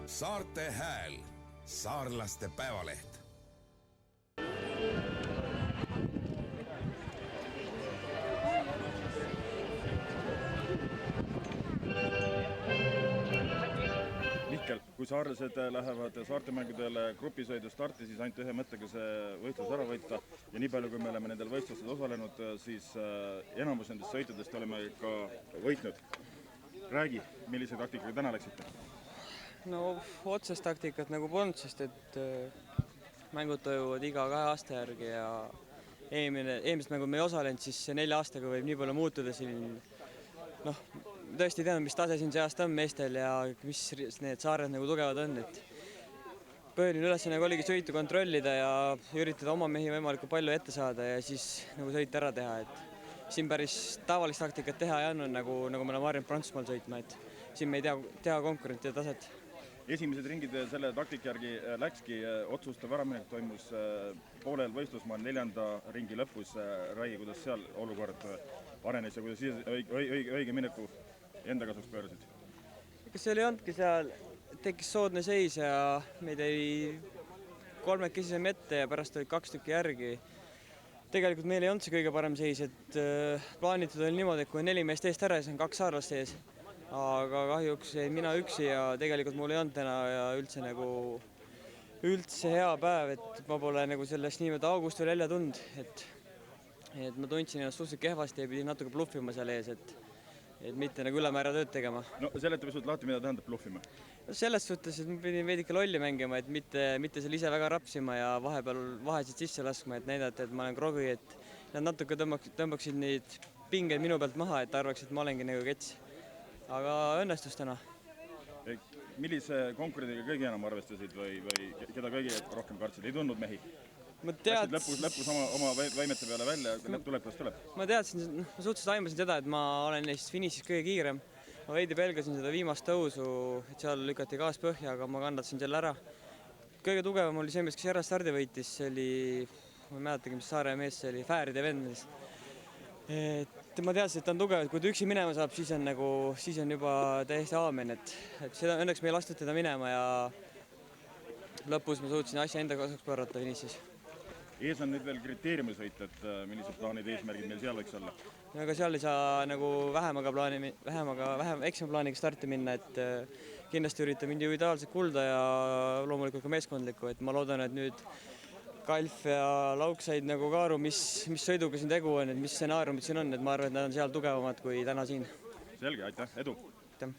Saarte Hääl, saarlaste päevaleht. Mihkel, kui saarlased lähevad saartemängudele grupisõidu starti, siis ainult ühe mõttega see võistlus ära võita. Ja nii palju, kui me oleme nendel võistlustel osalenud, siis enamus nendest sõitudest oleme ka võitnud. Räägi, millise taktikaga täna läksite? No otsest taktikat nagu polnud, sest et mängud toimuvad iga 2 aasta järgi ja eelmist mängud me ei osalenud, siis 4 aastaga võib nii palju muutuda siin. Noh, tõesti ei teadnud, mis tase siin see aasta on meestel ja mis need saared nagu tugevad on. Et põhiline ülesanne oligi sõitu kontrollida ja üritada oma mehi võimalikult palju ette saada ja siis nagu sõit ära teha. Et siin päris tavalist taktikat teha ei annud, nagu me oleme harjunud Prantsusmaal sõitma, et siin me ei tea konkurentide taset. Esimesed ringid selle taktika järgi läkski, otsustav äraminek toimus poolel võistlusmaal 4. ringi lõpus. Rai, kuidas seal olukord arenes ja kuidas õige mineku enda kasuks pöörasid? Kas seal ei olnudki, seal tekkis soodne seis ja meid ei 3 kesisem ette ja pärast olid 2 tükki järgi. Tegelikult meil ei olnud see kõige parem seis, et plaanitud oli niimoodi, et kui 4 meest eest ära, siis on 2 saarlast sees. Aga kahjuks mina üksi ja tegelikult mul ei olnud täna ja üldse hea päev, et ma pole nagu sellest niimoodi august veel välja tund, et ma tundsin ennast suhteliselt kehvasti ja pidin natuke bluffima seal ees, et mitte nagu ülemäära tööd tegema. No seleta pisut lahti, mida tähendab bluffima? Selles suhtes, et ma pidin veidike lolli mängima, et mitte seal ise väga rapsima ja vahepeal vahesid sisse laskma, et näidata, et ma olen krogi, et nad natuke tõmbaksid neid pingeid minu pealt maha, et arvaks, et ma olengi nagu kets. Aga õnnestus täna. Millise konkurendiga kõige enam arvestasid või keda kõige rohkem kartsid? Ei tundnud mehi? Ma teadsin... Lõpus oma võimete peale välja, tuleb, kuidas tuleb? Ma teadsin, ma suhteliselt aimasin seda, et ma olen neist finišis kõige kiirem. Ma veidi pelgasin seda viimast tõusu, et seal lükati gaas põhja, aga ma kannatasin selle ära. Kõige tugevam oli see mees, kes ära stardi võitis, see oli, ma ei mäletagi, mis saare mees, see oli Fääride vend. Et ma teadsin, et ta on tugev, et kui ta üksi minema saab, siis on juba täiesti aamen, et seda õnneks me ei lastud teda minema ja lõpus ma suutsin asja enda kasuks pöörata finišis. Ees on nüüd veel kriteeriumisõit, et millised plaanid eesmärgid meil seal võiks olla? Aga seal ei saa nagu vähem eksima plaaniga starti minna, et kindlasti üritab individuaalselt kulda ja loomulikult ka meeskondlikku, et ma loodan, et nüüd Kalf ja Lauk said nagu kaaru, mis sõiduga siin tegu on, et mis stsenaariumid siin on, et ma arvan, et nad on seal tugevamad kui täna siin. Selge, aitäh, edu! Aitäh!